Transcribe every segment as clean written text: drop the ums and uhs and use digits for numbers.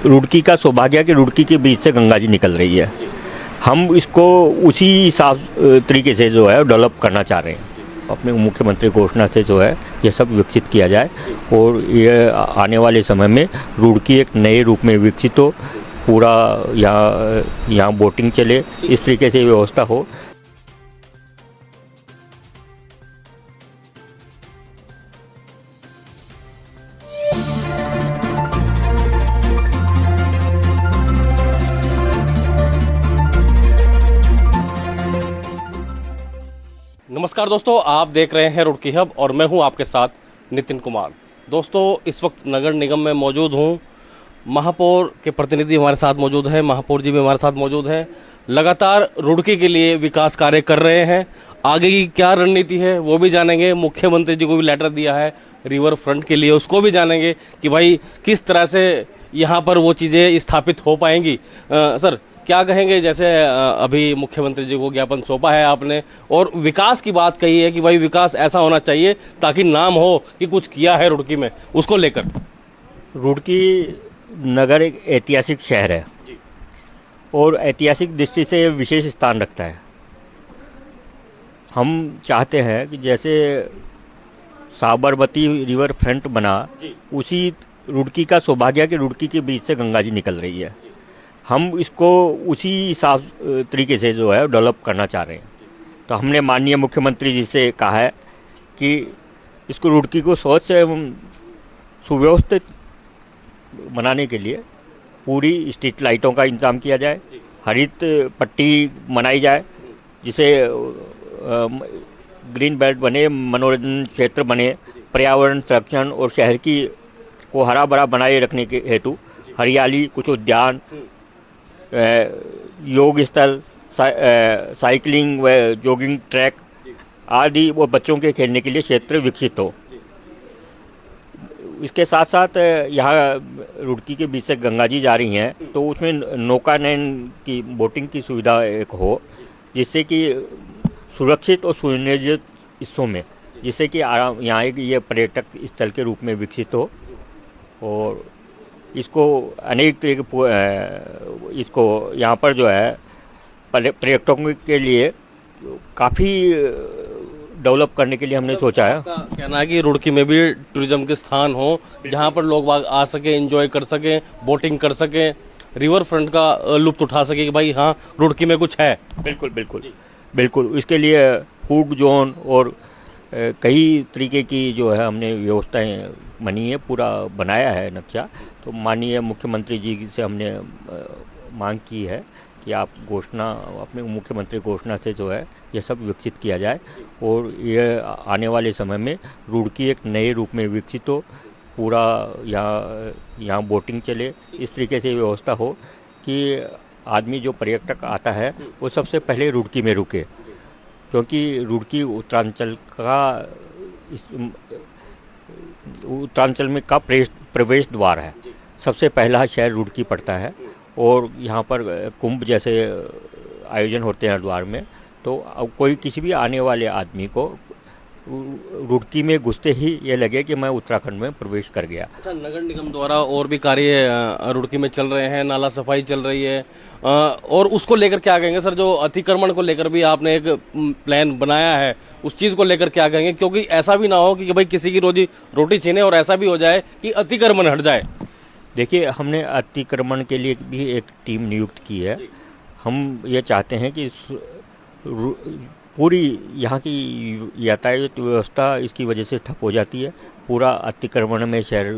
रुड़की का सौभाग्य कि रुड़की के बीच से गंगा जी निकल रही है। हम इसको उसी हिसाब तरीके से जो है डेवलप करना चाह रहे हैं। अपने मुख्यमंत्री घोषणा से जो है ये सब विकसित किया जाए और ये आने वाले समय में रुड़की एक नए रूप में विकसित हो, पूरा यहाँ बोटिंग चले, इस तरीके से व्यवस्था हो। नमस्कार दोस्तों, आप देख रहे हैं रुड़की हब और मैं हूं आपके साथ नितिन कुमार। दोस्तों, इस वक्त नगर निगम में मौजूद हूं। महापौर के प्रतिनिधि हमारे साथ मौजूद हैं, महापौर जी भी हमारे साथ मौजूद हैं। लगातार रुड़की के लिए विकास कार्य कर रहे हैं। आगे की क्या रणनीति है वो भी जानेंगे। मुख्यमंत्री जी को भी लेटर दिया है रिवर फ्रंट के लिए, उसको भी जानेंगे कि भाई किस तरह से यहाँ पर वो चीज़ें स्थापित हो पाएंगी। सर, क्या कहेंगे? जैसे अभी मुख्यमंत्री जी को ज्ञापन सौंपा है आपने और विकास की बात कही है कि भाई विकास ऐसा होना चाहिए ताकि नाम हो कि कुछ किया है रुड़की में, उसको लेकर। रुड़की नगर एक ऐतिहासिक शहर है और ऐतिहासिक दृष्टि से ये विशेष स्थान रखता है। हम चाहते हैं कि जैसे साबरमती रिवर फ्रंट बना, उसी रुड़की का सौभाग्य कि रुड़की के बीच से गंगा जी निकल रही है। हम इसको उसी हिसाब तरीके से जो है डेवलप करना चाह रहे हैं। तो हमने माननीय मुख्यमंत्री जी से कहा है कि इसको रुड़की को स्वच्छ एवं सुव्यवस्थित बनाने के लिए पूरी स्ट्रीट लाइटों का इंतजाम किया जाए, हरित पट्टी बनाई जाए, जिसे ग्रीन बेल्ट बने, मनोरंजन क्षेत्र बने, पर्यावरण संरक्षण और शहर की को हरा भरा बनाए रखने के हेतु हरियाली, कुछ उद्यान, योग स्थल, साइकिलिंग व जॉगिंग ट्रैक आदि वो बच्चों के खेलने के लिए क्षेत्र विकसित हो। इसके साथ साथ यहाँ रुड़की के बीच से गंगा जी जा रही हैं तो उसमें नौकानयन की बोटिंग की सुविधा एक हो, जिससे कि सुरक्षित और सुनियोजित हिस्सों में, जिससे कि आराम यहाँ एक ये पर्यटक स्थल के रूप में विकसित हो और इसको अनेक तरह के इसको यहाँ पर जो है पर्यटकों के लिए काफ़ी डेवलप करने के लिए हमने सोचा है। कहना है कि रुड़की में भी टूरिज्म के स्थान हो जहाँ पर लोग आ सके, एंजॉय कर सकें, बोटिंग कर सकें, रिवर फ्रंट का लुत्फ उठा सके कि भाई हाँ रुड़की में कुछ है। बिल्कुल बिल्कुल बिल्कुल। इसके लिए फूड जोन और कई तरीके की जो है हमने व्यवस्थाएं बनी है, पूरा बनाया है नक्शा। तो माननीय मुख्यमंत्री जी से हमने मांग की है कि आप घोषणा, अपने मुख्यमंत्री घोषणा से जो है ये सब विकसित किया जाए और ये आने वाले समय में रुड़की एक नए रूप में विकसित हो, पूरा यहाँ बोटिंग चले, इस तरीके से व्यवस्था हो कि आदमी जो पर्यटक आता है वो सबसे पहले रुड़की में रुके, क्योंकि रुड़की उत्तरांचल में का प्रवेश द्वार है। सबसे पहला शहर रुड़की पड़ता है और यहाँ पर कुंभ जैसे आयोजन होते हैं हरिद्वार में, तो अब कोई किसी भी आने वाले आदमी को रुड़की में घुसते ही ये लगे कि मैं उत्तराखंड में प्रवेश कर गया। अच्छा, नगर निगम द्वारा और भी कार्य रुड़की में चल रहे हैं, नाला सफाई चल रही है और उसको लेकर क्या कहेंगे सर? जो अतिक्रमण को लेकर भी आपने एक प्लान बनाया है, उस चीज़ को लेकर क्या कहेंगे? क्योंकि ऐसा भी ना हो कि भाई किसी की रोजी रोटी छीने और ऐसा भी हो जाए कि अतिक्रमण हट जाए। देखिए, हमने अतिक्रमण के लिए भी एक टीम नियुक्त की है। हम ये चाहते हैं कि पूरी यहाँ की यातायात व्यवस्था इसकी वजह से ठप हो जाती है। पूरा अतिक्रमण में शहर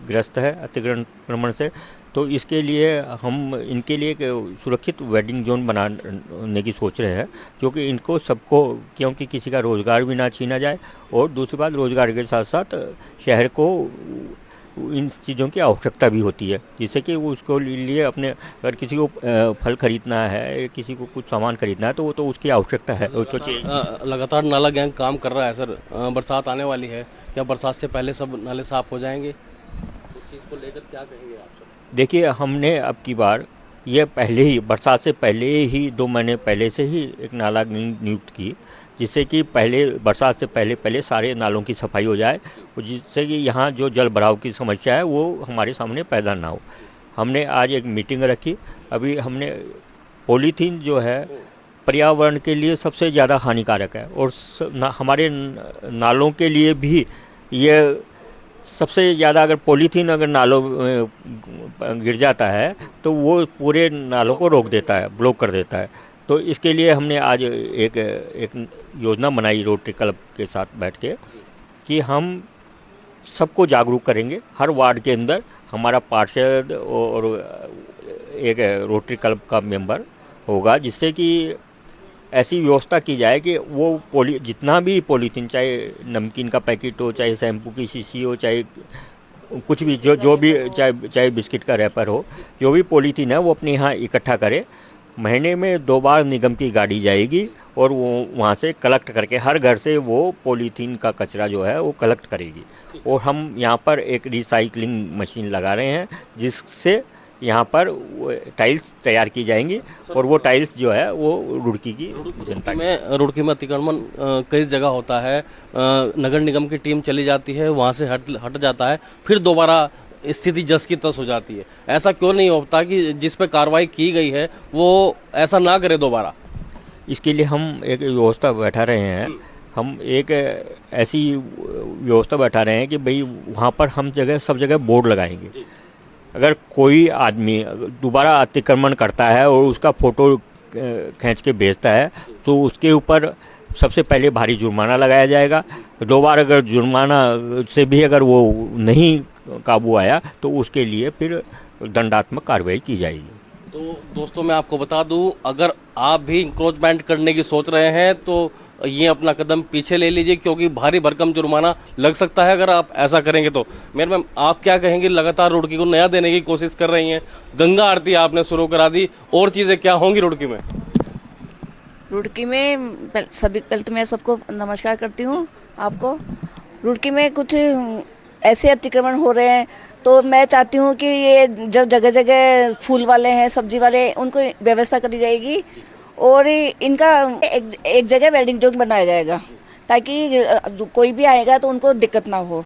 ग्रस्त है अतिक्रमण से। तो इसके लिए हम इनके लिए एक सुरक्षित वेडिंग जोन बनाने की सोच रहे हैं, क्योंकि इनको सबको, क्योंकि किसी का रोज़गार भी ना छीना जाए और दूसरी बात रोज़गार के साथ साथ शहर को इन चीज़ों की आवश्यकता भी होती है, जिससे कि उसको लिए अपने, अगर किसी को फल खरीदना है, किसी को कुछ सामान खरीदना है, तो वो तो उसकी आवश्यकता है, वो तो चाहिए। लगातार नाला गैंग काम कर रहा है सर। बरसात आने वाली है, क्या बरसात से पहले सब नाले साफ हो जाएंगे? उस चीज़ को लेकर क्या कहेंगे आप सर? देखिए, हमने अब की बार ये पहले ही, बरसात से पहले ही 2 महीने पहले से ही एक नाला नियुक्त की, जिससे कि पहले बरसात से पहले सारे नालों की सफाई हो जाए और जिससे कि यहाँ जो जल भराव की समस्या है वो हमारे सामने पैदा ना हो। हमने आज एक मीटिंग रखी। अभी हमने पॉलीथीन जो है पर्यावरण के लिए सबसे ज़्यादा हानिकारक है और हमारे नालों के लिए भी ये सबसे ज़्यादा, अगर पॉलीथीन अगर नालों में गिर जाता है तो वो पूरे नालों को रोक देता है, ब्लॉक कर देता है। तो इसके लिए हमने आज एक योजना बनाई रोटरी क्लब के साथ बैठ के कि हम सबको जागरूक करेंगे। हर वार्ड के अंदर हमारा पार्षद और एक रोटरी क्लब का मेंबर होगा, जिससे कि ऐसी व्यवस्था की जाए कि वो जितना भी पॉलीथीन, चाहे नमकीन का पैकेट हो, चाहे शैम्पू की शीशी हो, चाहे कुछ भी जो भी, चाहे बिस्किट का रैपर हो, जो भी पॉलीथीन है वो अपने यहाँ इकट्ठा करे। महीने में 2 बार निगम की गाड़ी जाएगी और वो वहाँ से कलेक्ट करके हर घर से वो पॉलीथीन का कचरा जो है वो कलेक्ट करेगी। और हम यहाँ पर एक रिसाइकलिंग मशीन लगा रहे हैं, जिससे यहाँ पर टाइल्स तैयार की जाएंगी और वो टाइल्स जो है वो रुड़की की जनता रुड़की में अतिक्रमण कई जगह होता है, नगर निगम की टीम चली जाती है, वहाँ से हट जाता है, फिर दोबारा स्थिति जस की तस हो जाती है। ऐसा क्यों नहीं होता कि जिस पे कार्रवाई की गई है वो ऐसा ना करे दोबारा? इसके लिए हम एक व्यवस्था बैठा रहे हैं। हम एक ऐसी व्यवस्था बैठा रहे हैं कि भाई वहाँ पर हम सब जगह बोर्ड लगाएंगे। अगर कोई आदमी दोबारा अतिक्रमण करता है और उसका फ़ोटो खींच के भेजता है तो उसके ऊपर सबसे पहले भारी जुर्माना लगाया जाएगा। 2 बार अगर जुर्माना से भी अगर वो नहीं काबू आया तो उसके लिए फिर दंडात्मक कार्रवाई की जाएगी। तो दोस्तों मैं आपको बता दूं, अगर आप भी इंक्रोचमेंट करने की सोच रहे हैं तो ये अपना कदम पीछे ले लीजिए, क्योंकि भारी भरकम जुर्माना लग सकता है अगर आप ऐसा करेंगे तो। मेरे मैम, आप क्या कहेंगे? लगातार रुड़की को नया देने की कोशिश कर रही हैं, गंगा आरती आपने शुरू करा दी, और चीज़ें क्या होंगी रुड़की में? रुड़की में पहले तो मैं सबको नमस्कार करती हूँ आपको। रुड़की में कुछ ऐसे अतिक्रमण हो रहे हैं तो मैं चाहती हूँ कि ये जो जगह जगह फूल वाले हैं, सब्जी वाले, उनको व्यवस्था करी जाएगी और इनका एक जगह वेल्डिंग जोन बनाया जाएगा ताकि कोई भी आएगा तो उनको दिक्कत ना हो।